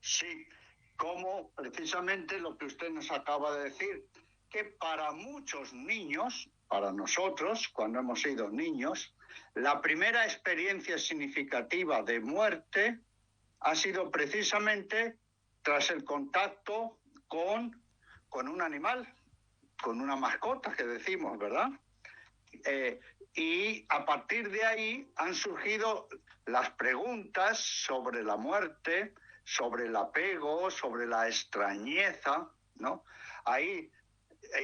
Sí, como precisamente lo que usted nos acaba de decir, que para muchos niños, para nosotros, cuando hemos sido niños, la primera experiencia significativa de muerte ha sido precisamente tras el contacto con un animal, con una mascota que decimos, ¿verdad? Y a partir de ahí han surgido las preguntas sobre la muerte, sobre el apego, sobre la extrañeza, ¿no? Ahí,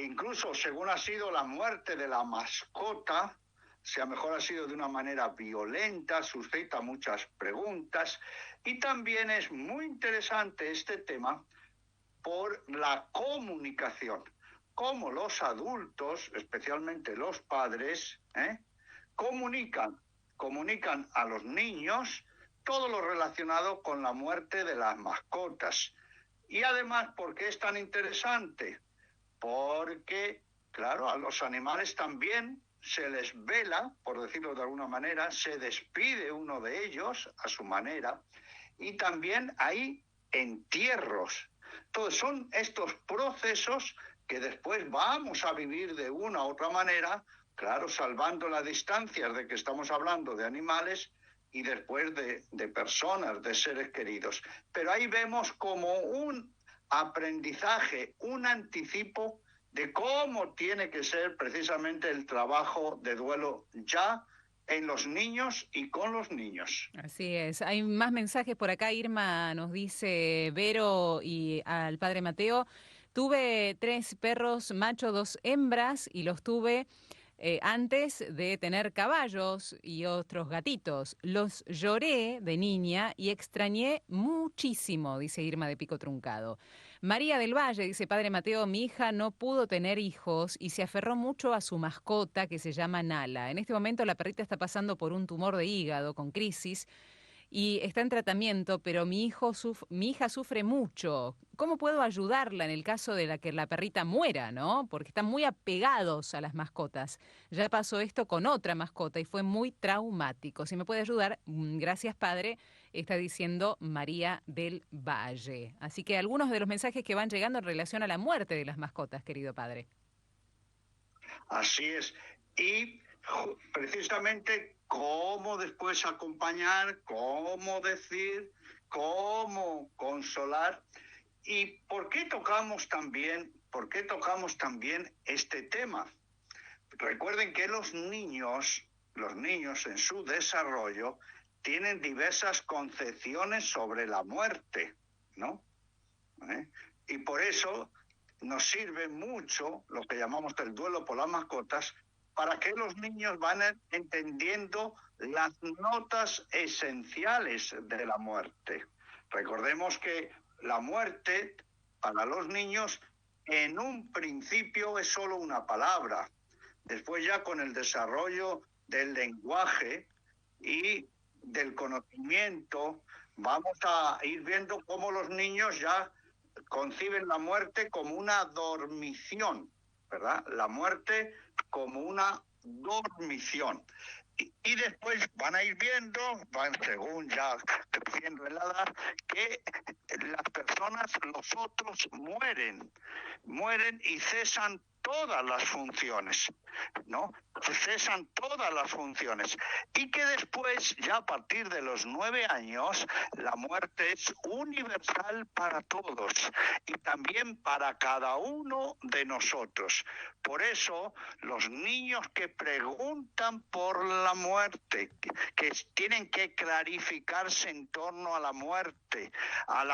incluso según ha sido la muerte de la mascota, si a lo mejor ha sido de una manera violenta, suscita muchas preguntas. Y también es muy interesante este tema por la comunicación, cómo los adultos, especialmente los padres, comunican a los niños todo lo relacionado con la muerte de las mascotas. Y además, ¿por qué es tan interesante? Porque, claro, a los animales también se les vela, por decirlo de alguna manera, se despide uno de ellos a su manera, y también hay entierros. Entonces son estos procesos que después vamos a vivir de una u otra manera, claro, salvando las distancias de que estamos hablando de animales y después de personas, de seres queridos. Pero ahí vemos como un aprendizaje, un anticipo de cómo tiene que ser precisamente el trabajo de duelo ya en los niños y con los niños. Así es. Hay más mensajes por acá. Irma nos dice, Vero y al padre Mateo, tuve 3 perros macho, 2 hembras y los tuve antes de tener caballos y otros gatitos. Los lloré de niña y extrañé muchísimo, dice Irma de Pico Truncado. María del Valle dice, padre Mateo, mi hija no pudo tener hijos y se aferró mucho a su mascota que se llama Nala. En este momento la perrita está pasando por un tumor de hígado con crisis y está en tratamiento, pero mi hija sufre mucho. ¿Cómo puedo ayudarla en el caso de que la perrita muera, no? Porque están muy apegados a las mascotas. Ya pasó esto con otra mascota y fue muy traumático. Si me puede ayudar, gracias padre, está diciendo María del Valle. Así que algunos de los mensajes que van llegando en relación a la muerte de las mascotas, querido padre. Así es. Y precisamente cómo después acompañar, cómo decir, cómo consolar. ¿Y por qué tocamos también este tema? Recuerden que los niños en su desarrollo tienen diversas concepciones sobre la muerte, ¿no? Y por eso nos sirve mucho lo que llamamos el duelo por las mascotas, para que los niños van entendiendo las notas esenciales de la muerte. Recordemos que la muerte para los niños en un principio es solo una palabra. Después ya con el desarrollo del lenguaje y del conocimiento, vamos a ir viendo cómo los niños ya conciben la muerte como una dormición, ¿verdad? La muerte como una dormición. Y después van a ir viendo, según ya creciendo en la edad, que las personas, los otros mueren y cesan todas las funciones, ¿no? Cesan todas las funciones. Y que después, ya a partir de los 9 años, la muerte es universal para todos y también para cada uno de nosotros. Por eso, los niños que preguntan por la muerte, que tienen que clarificarse en torno a la muerte de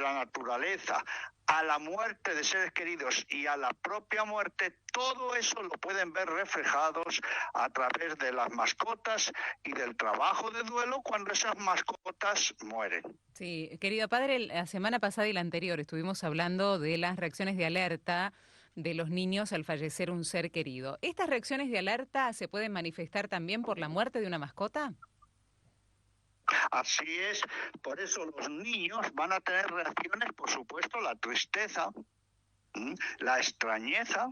la naturaleza, a la muerte de seres queridos y a la propia muerte, todo eso lo pueden ver reflejados a través de las mascotas y del trabajo de duelo cuando esas mascotas mueren. Sí, querido padre, la semana pasada y la anterior estuvimos hablando de las reacciones de alerta de los niños al fallecer un ser querido. ¿Estas reacciones de alerta se pueden manifestar también por la muerte de una mascota? Así es, por eso los niños van a tener reacciones, por supuesto, la tristeza, la extrañeza,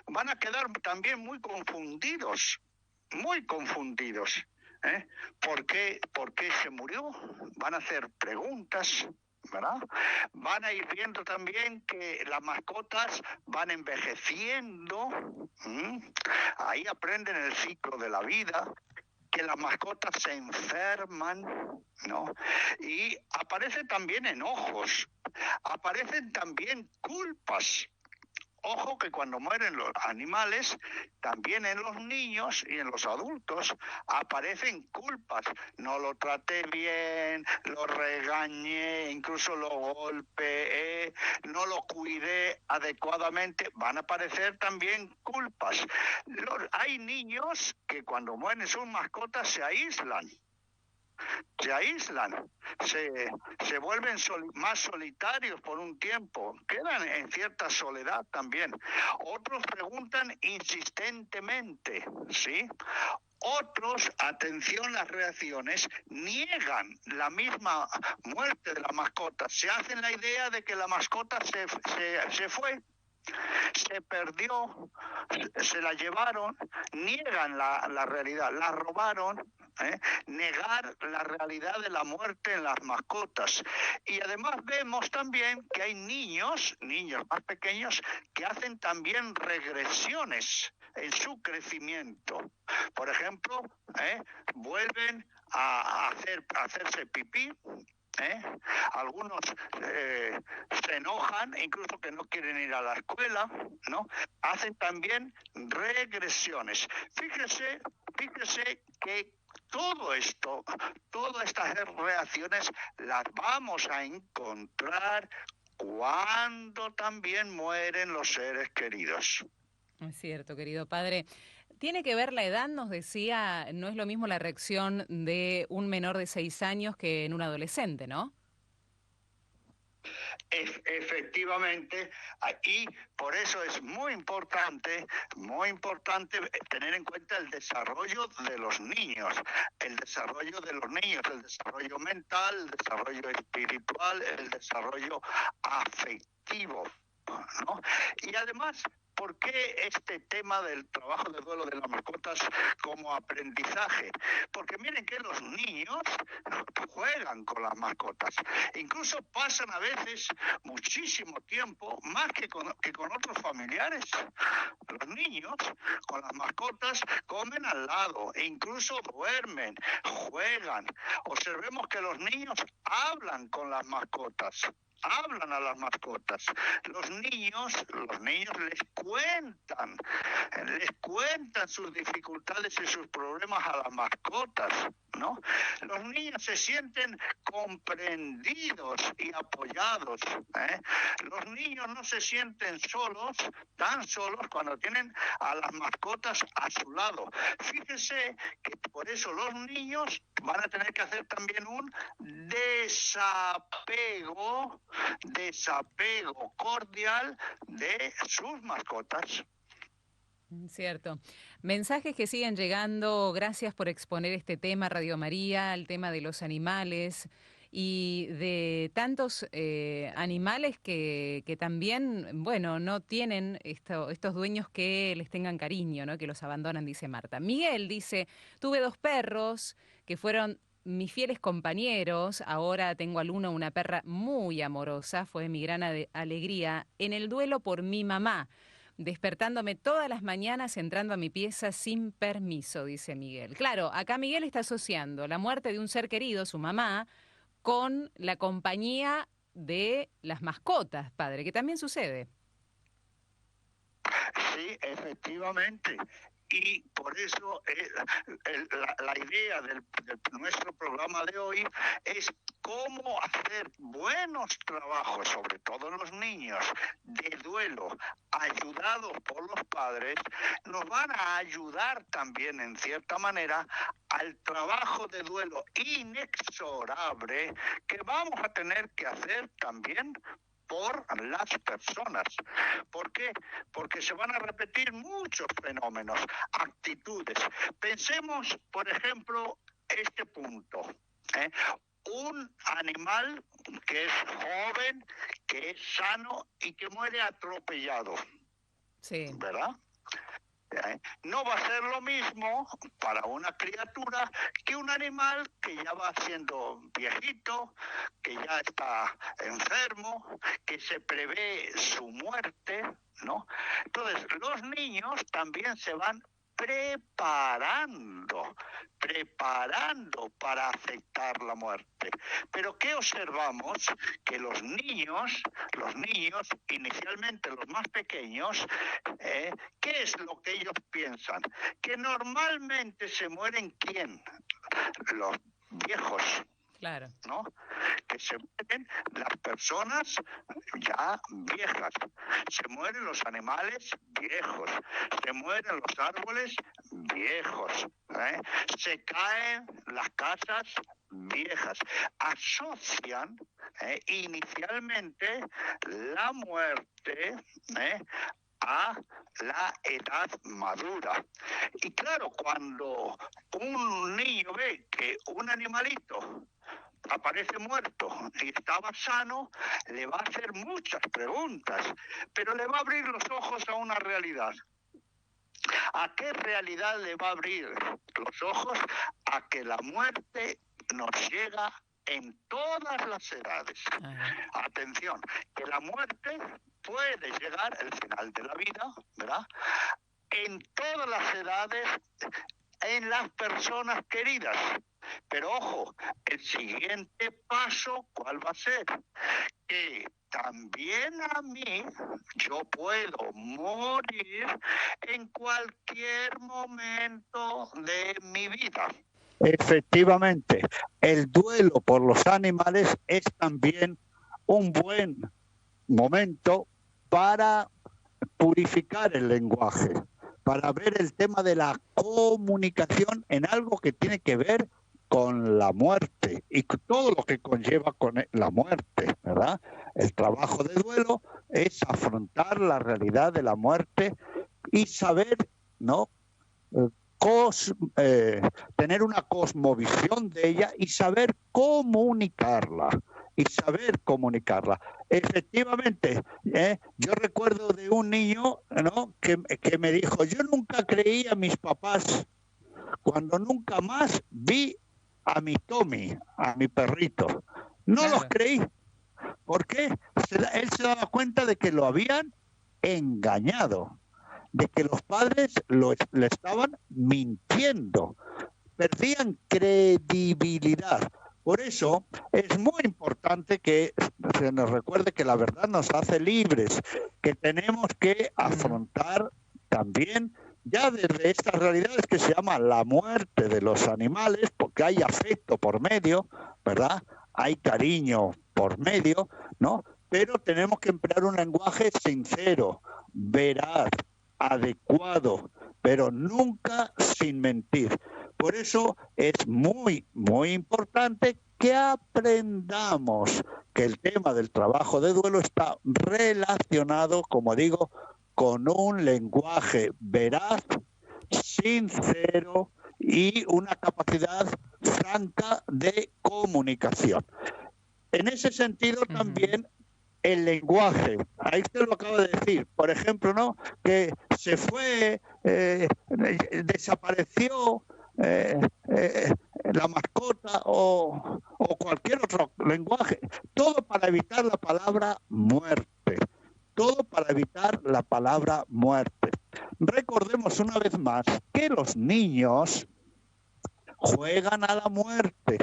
van a quedar también muy confundidos, ¿eh? ¿Por qué se murió? Van a hacer preguntas, ¿verdad? Van a ir viendo también que las mascotas van envejeciendo. Ahí aprenden el ciclo de la vida, que las mascotas se enferman, ¿no? Y aparecen también enojos, aparecen también culpas. Ojo que cuando mueren los animales, también en los niños y en los adultos aparecen culpas. No lo traté bien, lo regañé, incluso lo golpeé, no lo cuidé adecuadamente. Van a aparecer también culpas. Hay niños que cuando mueren sus mascotas se aíslan, se vuelven más solitarios por un tiempo, quedan en cierta soledad también. Otros preguntan insistentemente, ¿sí? Otros, atención las reacciones, niegan la misma muerte de la mascota, se hacen la idea de que la mascota se fue, se perdió, se la llevaron, niegan la realidad, la robaron. Negar la realidad de la muerte en las mascotas. Y además vemos también que hay niños más pequeños, que hacen también regresiones en su crecimiento. Por ejemplo, vuelven a hacerse pipí. Algunos se enojan, incluso que no quieren ir a la escuela, ¿no? Hacen también regresiones. Fíjese que todo esto, todas estas reacciones las vamos a encontrar cuando también mueren los seres queridos. Es cierto, querido padre. Tiene que ver la edad, nos decía, no es lo mismo la reacción de un menor de 6 años que en un adolescente, ¿no? Efectivamente, y por eso es muy importante tener en cuenta el desarrollo de los niños, el desarrollo mental, el desarrollo espiritual, el desarrollo afectivo, ¿no? Y además, ¿por qué este tema del trabajo de duelo de las mascotas como aprendizaje? Porque miren que los niños juegan con las mascotas, incluso pasan a veces muchísimo tiempo, más que con otros familiares. Los niños con las mascotas comen al lado, e incluso duermen, juegan. Observemos que los niños hablan con las mascotas. Hablan a las mascotas. Los niños les cuentan sus dificultades y sus problemas a las mascotas, ¿no? Los niños se sienten comprendidos y apoyados, ¿eh? Los niños no se sienten tan solos cuando tienen a las mascotas a su lado. Fíjese que por eso los niños van a tener que hacer también un desapego cordial de sus mascotas. Cierto. Mensajes que siguen llegando. Gracias por exponer este tema, Radio María, el tema de los animales y de tantos animales que también, bueno, no tienen estos dueños que les tengan cariño, ¿no? Que los abandonan, dice Marta. Miguel dice, tuve 2 perros que fueron mis fieles compañeros. Ahora tengo al uno una perra muy amorosa. Fue mi gran alegría en el duelo por mi mamá, despertándome todas las mañanas, entrando a mi pieza sin permiso, dice Miguel. Claro, acá Miguel está asociando la muerte de un ser querido, su mamá, con la compañía de las mascotas, padre, que también sucede. Sí, efectivamente. Y por eso la idea de nuestro programa de hoy es cómo hacer buenos trabajos, sobre todo los niños, de duelo, ayudados por los padres, nos van a ayudar también, en cierta manera, al trabajo de duelo inexorable que vamos a tener que hacer también por las personas. ¿Por qué? Porque se van a repetir muchos fenómenos, actitudes. Pensemos, por ejemplo, este punto. Un animal que es joven, que es sano y que muere atropellado. Sí. ¿Verdad? No va a ser lo mismo para una criatura que un animal que ya va siendo viejito, que ya está enfermo, que se prevé su muerte, ¿no? Entonces, los niños también se van preparando para aceptar la muerte. Pero ¿qué observamos? Que los niños, inicialmente los más pequeños, ¿qué es lo que ellos piensan? Que normalmente se mueren ¿quién? Los viejos. Claro. ¿No? Que se mueren las personas ya viejas, se mueren los animales viejos, se mueren los árboles viejos, se caen las casas viejas. Asocian inicialmente la muerte a la edad madura. Y claro, cuando un niño ve que un animalito aparece muerto y estaba sano, le va a hacer muchas preguntas, pero le va a abrir los ojos a una realidad. ¿A qué realidad le va a abrir los ojos? A que la muerte nos llega en todas las edades. Atención, que la muerte puede llegar, el final de la vida, ¿verdad?, en todas las edades, en las personas queridas. Pero ojo, el siguiente paso, ¿cuál va a ser? Que también a mí yo puedo morir en cualquier momento de mi vida. Efectivamente, el duelo por los animales es también un buen momento para purificar el lenguaje, para ver el tema de la comunicación en algo que tiene que ver con la muerte y todo lo que conlleva con la muerte, ¿verdad? El trabajo de duelo es afrontar la realidad de la muerte y saber, ¿no?, tener una cosmovisión de ella y saber comunicarla. Efectivamente, yo recuerdo de un niño, ¿no?, que me dijo: yo nunca creí a mis papás cuando nunca más vi a mi Tommy, a mi perrito. No los creí. ¿Por qué? Él se daba cuenta de que lo habían engañado, de que los padres le estaban mintiendo, perdían credibilidad. Por eso es muy importante que se nos recuerde que la verdad nos hace libres, que tenemos que afrontar también ya desde estas realidades que se llama la muerte de los animales, porque hay afecto por medio, ¿verdad? Hay cariño por medio, ¿no? Pero tenemos que emplear un lenguaje sincero, veraz, adecuado, pero nunca sin mentir. Por eso es muy, muy importante que aprendamos que el tema del trabajo de duelo está relacionado, como digo, con un lenguaje veraz, sincero y una capacidad franca de comunicación. En ese sentido también el lenguaje, ahí usted lo acaba de decir, por ejemplo, ¿no?, que se fue, desapareció la mascota o cualquier otro lenguaje, todo para evitar la palabra muerte. Todo para evitar la palabra muerte. Recordemos una vez más que los niños juegan a la muerte.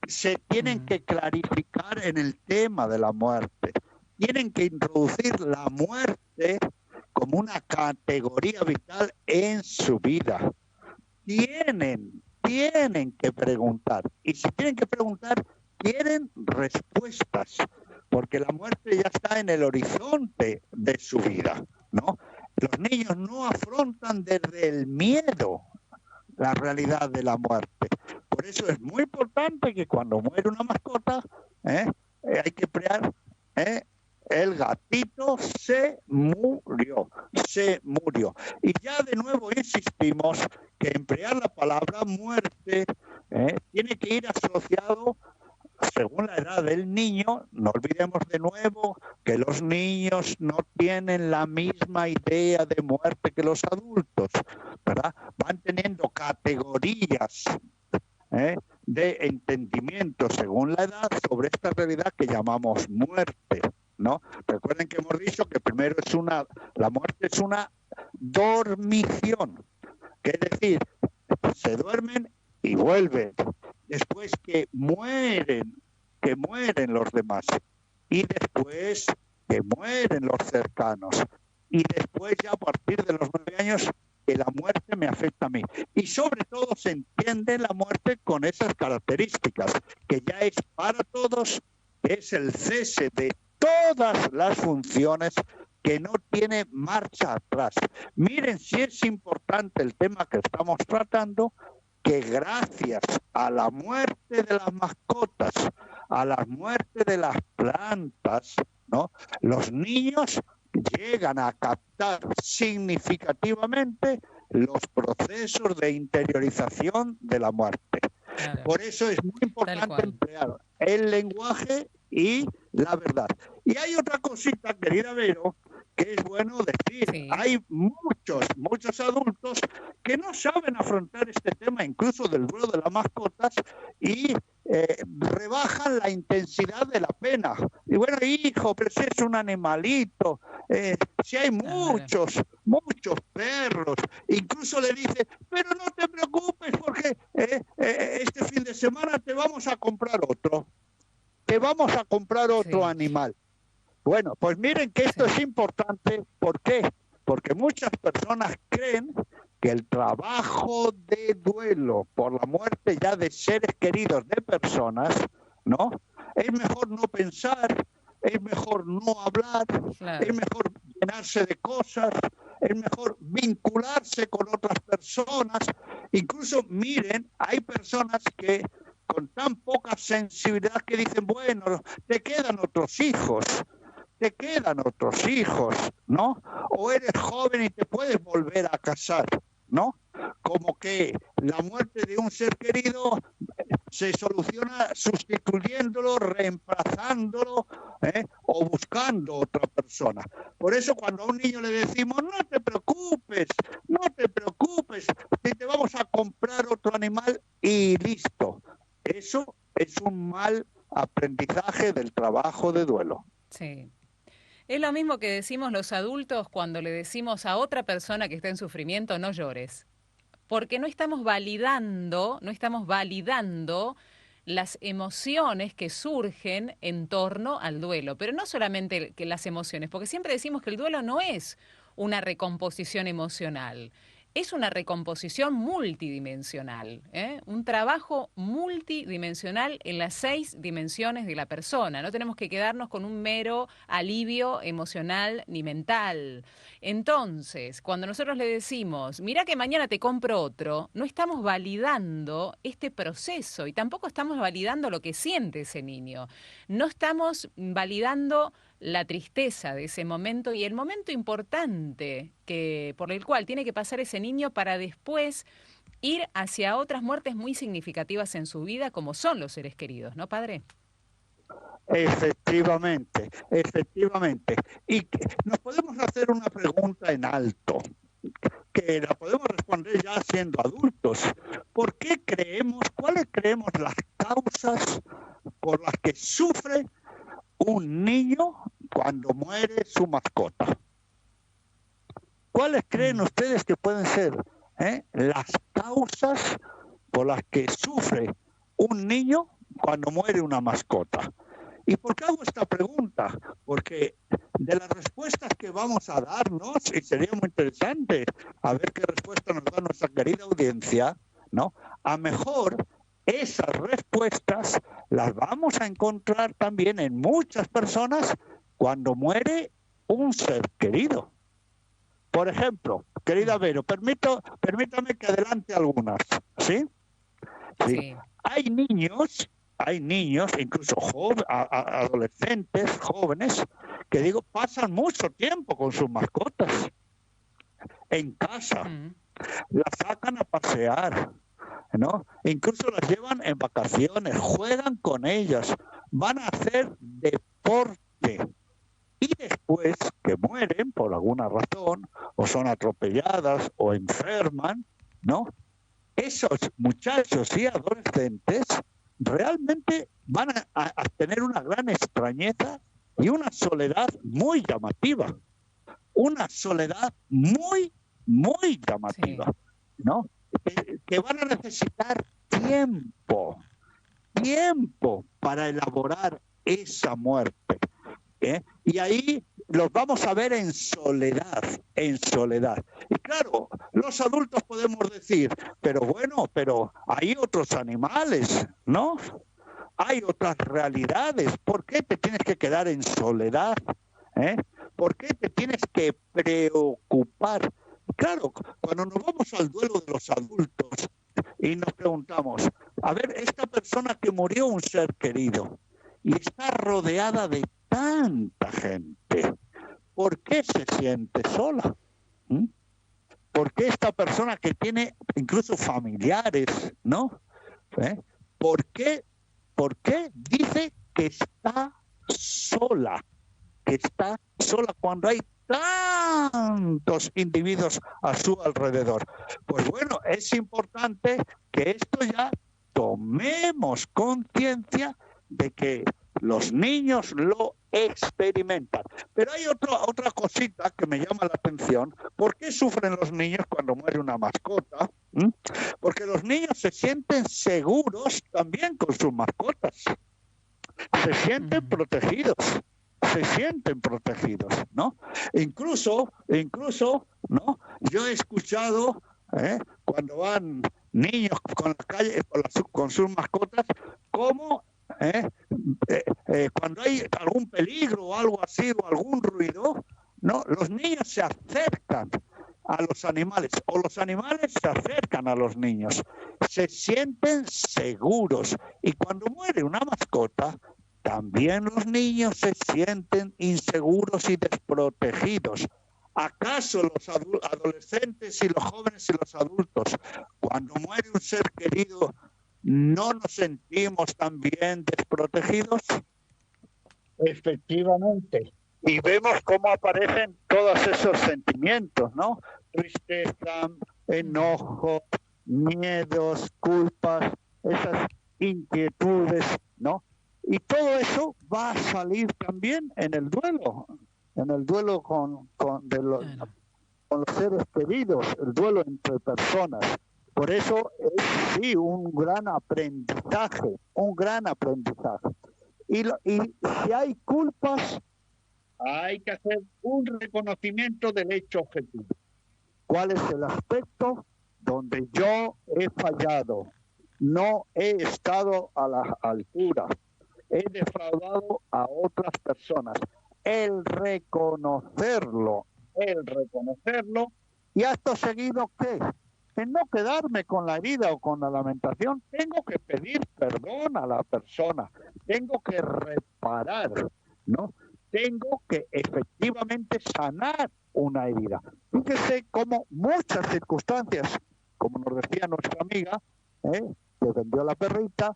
Se tienen que clarificar en el tema de la muerte. Tienen que introducir la muerte como una categoría vital en su vida. Tienen que preguntar. Y si tienen que preguntar, quieren respuestas, porque la muerte ya está en el horizonte de su vida, ¿no? Los niños no afrontan desde el miedo la realidad de la muerte. Por eso es muy importante que cuando muere una mascota, hay que emplear el gatito se murió. Y ya de nuevo insistimos que emplear la palabra muerte tiene que ir asociado, según la edad del niño, no olvidemos de nuevo que los niños no tienen la misma idea de muerte que los adultos, ¿verdad? Van teniendo categorías de entendimiento según la edad sobre esta realidad que llamamos muerte, ¿no? Recuerden que hemos dicho que primero la muerte es una dormición, que es decir, se duermen y vuelven, después que mueren los demás, y después que mueren los cercanos, y después ya a partir de los 9 años que la muerte me afecta a mí. Y sobre todo se entiende la muerte con esas características, que ya es para todos, es el cese de todas las funciones, que no tiene marcha atrás. Miren si es importante el tema que estamos tratando, que gracias a la muerte de las mascotas, a la muerte de las plantas, ¿no?, los niños llegan a captar significativamente los procesos de interiorización de la muerte. Claro. Por eso es muy importante emplear el lenguaje y la verdad. Y hay otra cosita, querida Vero, que es bueno decir. Sí. Hay muchos adultos que no saben afrontar este tema, incluso del duelo de las mascotas, y rebajan la intensidad de la pena. Y bueno, hijo, pero si es un animalito, si hay muchos perros, incluso le dice, pero no te preocupes porque este fin de semana te vamos a comprar otro. Sí. Animal. Bueno, pues miren que esto es importante. ¿Por qué? Porque muchas personas creen que el trabajo de duelo por la muerte ya de seres queridos de personas, ¿no?, es mejor no pensar, es mejor no hablar, claro, es mejor llenarse de cosas, es mejor vincularse con otras personas. Incluso, miren, hay personas que con tan poca sensibilidad que dicen, bueno, te quedan otros hijos, ¿no? O eres joven y te puedes volver a casar, ¿no? Como que la muerte de un ser querido se soluciona sustituyéndolo, reemplazándolo, o buscando otra persona. Por eso cuando a un niño le decimos, no te preocupes, si te vamos a comprar otro animal y listo. Eso es un mal aprendizaje del trabajo de duelo. Sí. Es lo mismo que decimos los adultos cuando le decimos a otra persona que está en sufrimiento, no llores. Porque no estamos validando las emociones que surgen en torno al duelo. Pero no solamente que las emociones, porque siempre decimos que el duelo no es una recomposición emocional. Es una recomposición multidimensional, un trabajo multidimensional en las 6 dimensiones de la persona. No tenemos que quedarnos con un mero alivio emocional ni mental. Entonces, cuando nosotros le decimos, mira que mañana te compro otro, no estamos validando este proceso y tampoco estamos validando lo que siente ese niño. No estamos validando la tristeza de ese momento y el momento importante por el cual tiene que pasar ese niño para después ir hacia otras muertes muy significativas en su vida, como son los seres queridos, ¿no, padre? Efectivamente. Y nos podemos hacer una pregunta en alto, que la podemos responder ya siendo adultos. ¿Cuáles creemos las causas por las que sufre un niño cuando muere su mascota? ¿Cuáles creen ustedes que pueden ser las causas por las que sufre un niño cuando muere una mascota? ¿Y por qué hago esta pregunta? Porque de las respuestas que vamos a darnos, y sería muy interesante a ver qué respuesta nos da nuestra querida audiencia, ¿no? A mejor esas respuestas las vamos a encontrar también en muchas personas cuando muere un ser querido. Por ejemplo, querida Vero, permítame que adelante algunas, ¿sí? Sí. Hay niños, incluso adolescentes, jóvenes, que pasan mucho tiempo con sus mascotas en casa, las sacan a pasear, ¿no? Incluso las llevan en vacaciones, juegan con ellas, van a hacer deporte. Y después que mueren por alguna razón, o son atropelladas o enferman, ¿no? Esos muchachos y adolescentes realmente van a tener una gran extrañeza y una soledad muy llamativa. Una soledad muy, muy llamativa, sí, ¿no? Que van a necesitar tiempo para elaborar esa muerte, ¿eh? Y ahí los vamos a ver en soledad. Y claro, los adultos podemos decir, pero hay otros animales, ¿no? Hay otras realidades. ¿Por qué te tienes que quedar en soledad? ¿Por qué te tienes que preocupar? Claro, cuando nos vamos al duelo de los adultos y nos preguntamos, a ver, esta persona que murió un ser querido y está rodeada de tanta gente, ¿por qué se siente sola? ¿Por qué esta persona que tiene incluso familiares, ¿no? ¿Por qué dice que está sola? Que está sola cuando hay tantos individuos a su alrededor. Pues bueno, es importante que esto ya tomemos conciencia de que los niños lo experimentan. Pero hay otra cosita que me llama la atención. ¿Por qué sufren los niños cuando muere una mascota? Porque los niños se sienten seguros también con sus mascotas. Se sienten protegidos. ¿No? Incluso, ¿no? Yo he escuchado, cuando van niños con la calle, con sus mascotas, cómo cuando hay algún peligro o algo así, o algún ruido, ¿no? Los niños se acercan a los animales, o los animales se acercan a los niños. Se sienten seguros. Y cuando muere una mascota, también los niños se sienten inseguros y desprotegidos. ¿Acaso los adolescentes y los jóvenes y los adultos, cuando muere un ser querido, no nos sentimos también desprotegidos? Efectivamente. Y vemos cómo aparecen todos esos sentimientos, ¿no? Tristeza, enojo, miedos, culpas, esas inquietudes, ¿no? Y todo eso va a salir también en el duelo con los seres queridos, el duelo entre personas. Por eso es sí un gran aprendizaje. Y si hay culpas, hay que hacer un reconocimiento del hecho objetivo. ¿Cuál es el aspecto donde yo he fallado? No he estado a la altura. He defraudado a otras personas. El reconocerlo y acto seguido, ¿qué? En no quedarme con la herida o con la lamentación, tengo que pedir perdón a la persona, tengo que reparar, ¿no? Tengo que efectivamente sanar una herida. Fíjese cómo muchas circunstancias, como nos decía nuestra amiga, que vendió la perrita,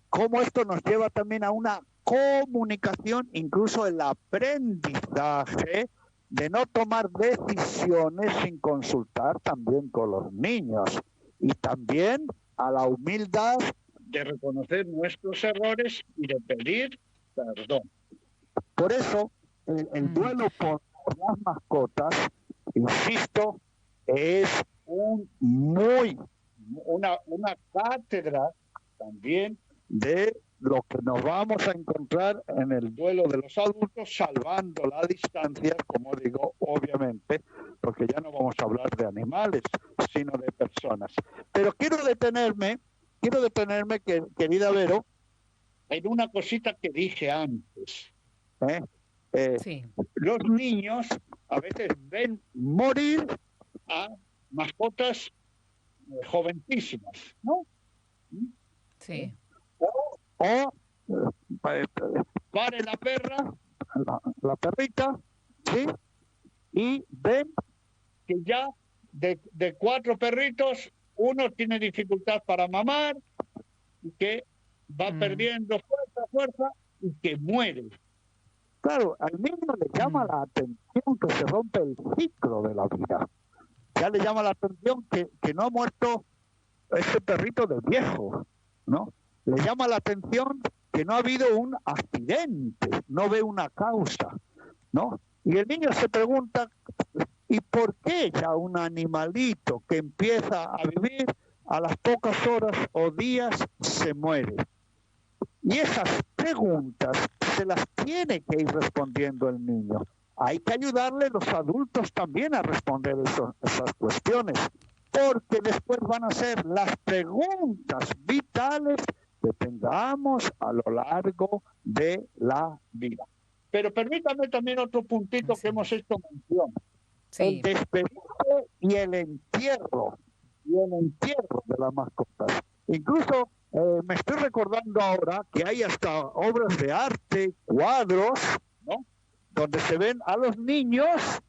cómo esto nos lleva también a una comunicación, incluso el aprendizaje de no tomar decisiones sin consultar también con los niños, y también a la humildad de reconocer nuestros errores y de pedir perdón. Por eso el duelo por las mascotas, insisto, es una cátedra también de lo que nos vamos a encontrar en el duelo de los adultos, salvando la distancia, como digo, obviamente, porque ya no vamos a hablar de animales, sino de personas. Pero quiero detenerme, querida Vero, en una cosita que dije antes. Sí. Los niños a veces ven morir a mascotas jovencísimas, ¿no? Sí. O pare la perra, la perrita, ¿sí? Y ven que ya de 4 perritos, uno tiene dificultad para mamar y que va perdiendo fuerza, fuerza y que muere. Claro, al niño le llama la atención que se rompe el ciclo de la vida. Ya le llama la atención que no ha muerto ese perrito del viejo, ¿no? Le llama la atención que no ha habido un accidente, no ve una causa, ¿no? Y el niño se pregunta, ¿y por qué ya un animalito que empieza a vivir a las pocas horas o días se muere? Y esas preguntas se las tiene que ir respondiendo el niño. Hay que ayudarle los adultos también a responder esas cuestiones, porque después van a ser las preguntas vitales que tengamos a lo largo de la vida. Pero permítame también otro puntito que hemos hecho mención. Sí. El despedirse y el entierro de las mascotas. Incluso me estoy recordando ahora que hay hasta obras de arte, cuadros, ¿no?, donde se ven a los niños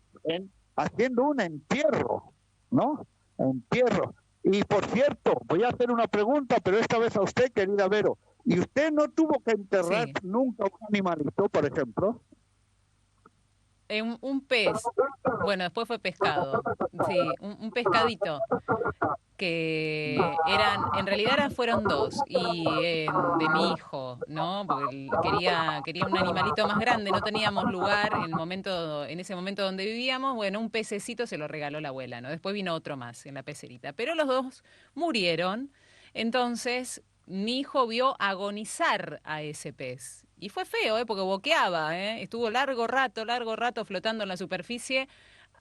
haciendo un entierro, ¿no? Entierro. Y por cierto, voy a hacer una pregunta, pero esta vez a usted, querida Vero. ¿Y usted no tuvo que enterrar nunca un animalito, por ejemplo? Un pez. Bueno, después fue pescado. Sí, un pescadito. Que en realidad fueron dos, y de mi hijo, ¿no? Porque quería un animalito más grande, no teníamos lugar en ese momento donde vivíamos. Bueno, un pececito se lo regaló la abuela, ¿no? Después vino otro más en la pecerita, pero los dos murieron. Entonces mi hijo vio agonizar a ese pez. Y fue feo, porque boqueaba, estuvo largo rato flotando en la superficie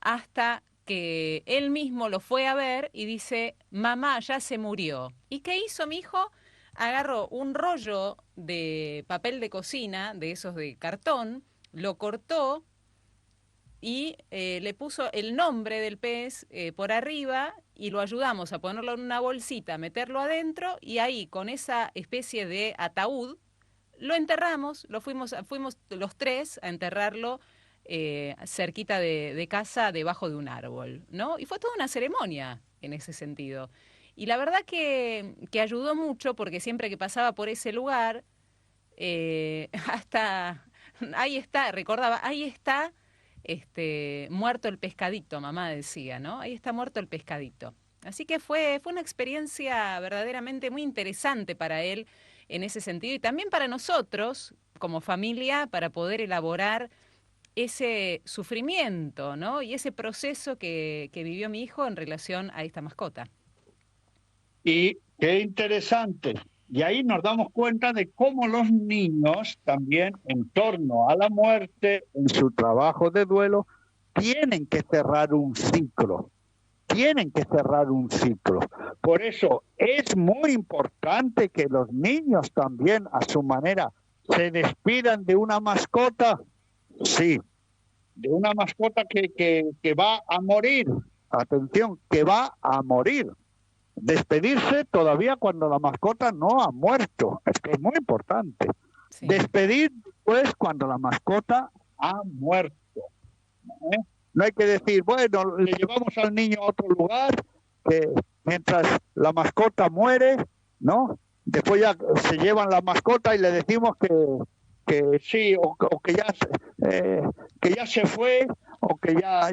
hasta que él mismo lo fue a ver y dice, mamá, ya se murió. ¿Y qué hizo mi hijo? Agarró un rollo de papel de cocina, de esos de cartón, lo cortó y le puso el nombre del pez por arriba y lo ayudamos a ponerlo en una bolsita, meterlo adentro, y ahí con esa especie de ataúd lo enterramos, fuimos los tres a enterrarlo cerquita de casa, debajo de un árbol, ¿no? Y fue toda una ceremonia en ese sentido. Y la verdad que ayudó mucho, porque siempre que pasaba por ese lugar, hasta ahí está, recordaba, ahí está muerto el pescadito, mamá decía, ¿no? Ahí está muerto el pescadito. Así que fue una experiencia verdaderamente muy interesante para él en ese sentido, y también para nosotros, como familia, para poder elaborar ese sufrimiento, ¿no? Y ese proceso que vivió mi hijo en relación a esta mascota. Y qué interesante. Y ahí nos damos cuenta de cómo los niños también, en torno a la muerte, en su trabajo de duelo, tienen que cerrar un ciclo. Por eso es muy importante que los niños también, a su manera, se despidan de una mascota. Sí, de una mascota que va a morir. Atención, que va a morir. Despedirse todavía cuando la mascota no ha muerto. Es que es muy importante. Sí. Despedir pues cuando la mascota ha muerto. No hay que decir, bueno, le llevamos al niño a otro lugar, que mientras la mascota muere, ¿no? Después ya se llevan la mascota y le decimos que sí, o que ya se fue, o que ya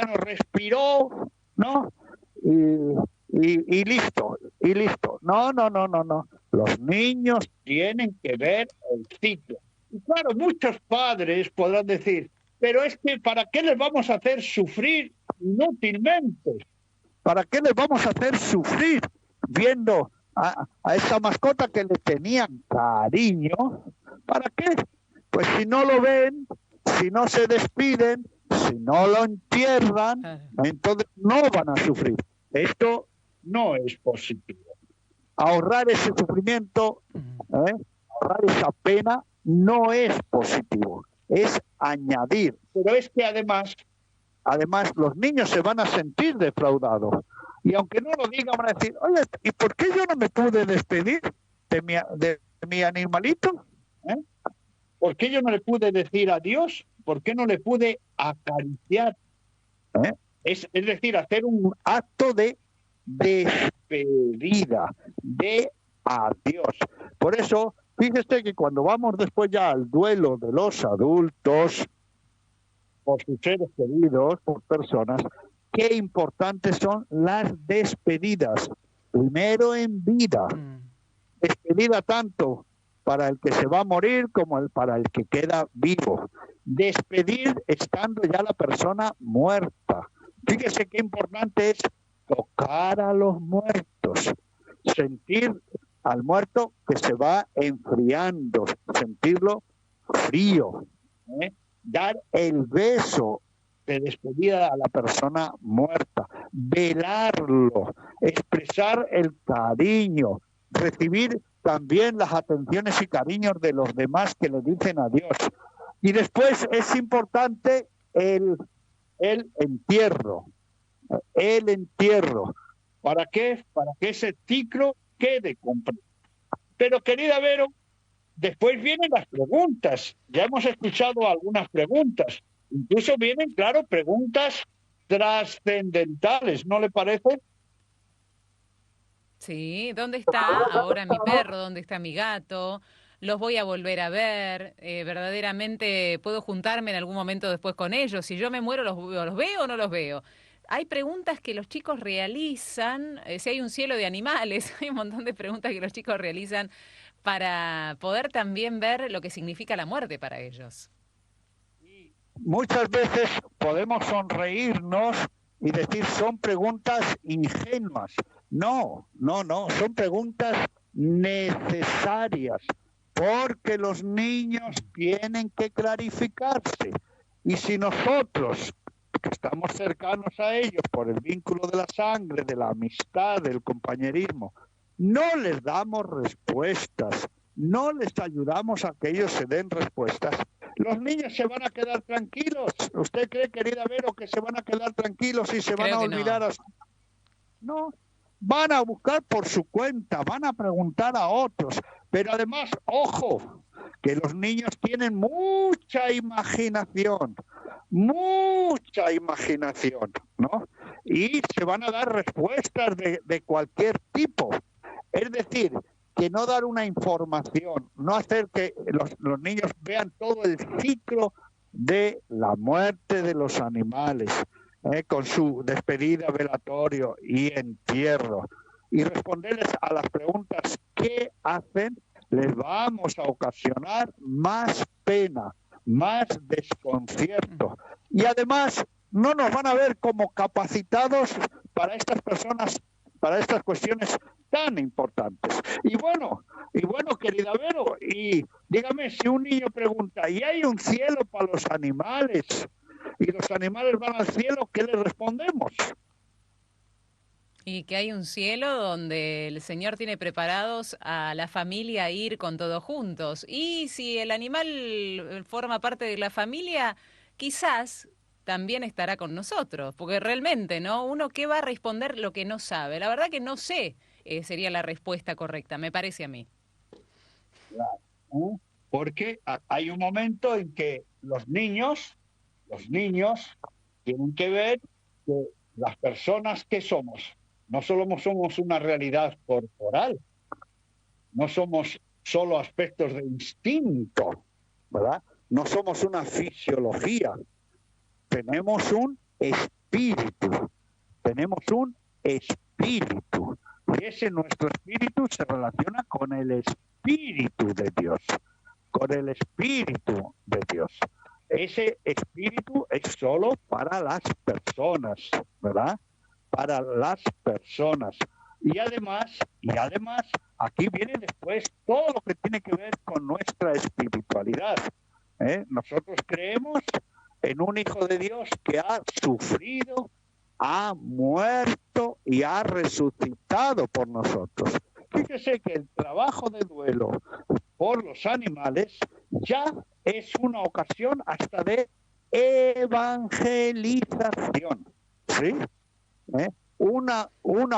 no respiró, ¿no? Y listo. No. Los niños tienen que ver el ciclo. Y claro, muchos padres podrán decir, pero es que ¿para qué les vamos a hacer sufrir inútilmente? ¿Para qué les vamos a hacer sufrir viendo a esa mascota que le tenían cariño? ¿Para qué? Pues si no lo ven, si no se despiden, si no lo entierran, entonces no van a sufrir. Esto no es positivo. Ahorrar ese sufrimiento, ahorrar esa pena, no es positivo. Es añadir. Pero es que además los niños se van a sentir defraudados. Y aunque no lo digan, van a decir, oye, ¿y por qué yo no me pude despedir de mi animalito? ¿Por qué yo no le pude decir adiós? ¿Por qué no le pude acariciar? Es decir, hacer un acto de despedida, de adiós. Por eso Fíjese que cuando vamos después ya al duelo de los adultos, por sus seres queridos, por personas, qué importantes son las despedidas. Primero en vida. Despedida tanto para el que se va a morir como para el que queda vivo. Despedir estando ya la persona muerta. Fíjese qué importante es tocar a los muertos, sentir al muerto que se va enfriando, sentirlo frío, dar el beso de despedida a la persona muerta, velarlo, expresar el cariño, recibir también las atenciones y cariños de los demás que le dicen adiós. Y después es importante el entierro. El entierro. ¿Para qué? Para que ese ciclo quede completo. Pero, querida Vero, después vienen las preguntas. Ya hemos escuchado algunas preguntas. Incluso vienen, claro, preguntas trascendentales, ¿no le parece? Sí, ¿dónde está ahora mi perro? ¿Dónde está mi gato? Los voy a volver a ver. Verdaderamente puedo juntarme en algún momento después con ellos. Si yo me muero, ¿los veo o no los veo? Hay preguntas que los chicos realizan, si hay un cielo de animales, hay un montón de preguntas que los chicos realizan para poder también ver lo que significa la muerte para ellos. Muchas veces podemos sonreírnos y decir son preguntas ingenuas. No, son preguntas necesarias, porque los niños tienen que clarificarse. Y si nosotros, que estamos cercanos a ellos por el vínculo de la sangre, de la amistad, del compañerismo, no les damos respuestas, no les ayudamos a que ellos se den respuestas, los niños se van a quedar tranquilos. ¿Usted cree, querida Vero, que se van a quedar tranquilos y se van a olvidar? No, van a buscar por su cuenta, van a preguntar a otros. Pero además, ojo, que los niños tienen mucha imaginación, ¿no? Y se van a dar respuestas de cualquier tipo. Es decir, que no dar una información, no hacer que los niños vean todo el ciclo de la muerte de los animales, con su despedida, velatorio y entierro, y responderles a las preguntas ¿qué hacen? Les vamos a ocasionar más pena, más desconcierto, y además no nos van a ver como capacitados para estas personas, para estas cuestiones tan importantes. Y bueno, querida Vero, y dígame, si un niño pregunta, ¿y hay un cielo para los animales? Y los animales van al cielo, ¿qué le respondemos? Y que hay un cielo donde el Señor tiene preparados a la familia a ir con todos juntos. Y si el animal forma parte de la familia, quizás también estará con nosotros, porque realmente, ¿no? Uno, ¿qué va a responder lo que no sabe? La verdad que no sé, sería la respuesta correcta, me parece a mí. Claro, porque hay un momento en que los niños tienen que ver que las personas que somos, no solo somos una realidad corporal, no somos solo aspectos de instinto, ¿verdad? No somos una fisiología, tenemos un espíritu, y ese nuestro espíritu se relaciona con el espíritu de Dios, Ese espíritu es solo para las personas, ¿verdad? Para las personas. Y además, aquí viene después todo lo que tiene que ver con nuestra espiritualidad. Nosotros creemos en un Hijo de Dios que ha sufrido, ha muerto y ha resucitado por nosotros. Fíjese que el trabajo de duelo por los animales ya es una ocasión hasta de evangelización, ¿sí? Una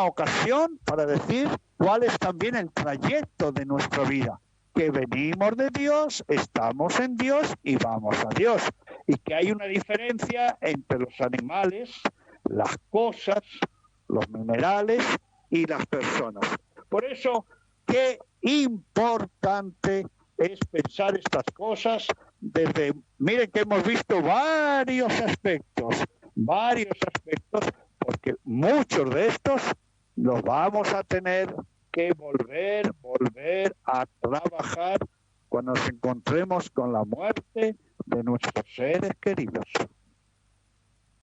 ocasión para decir cuál es también el trayecto de nuestra vida, que venimos de Dios, estamos en Dios y vamos a Dios, y que hay una diferencia entre los animales, las cosas, los minerales y las personas. Por eso, ¿qué qué importante es pensar estas cosas miren que hemos visto varios aspectos, porque muchos de estos los vamos a tener que volver a trabajar cuando nos encontremos con la muerte de nuestros seres queridos.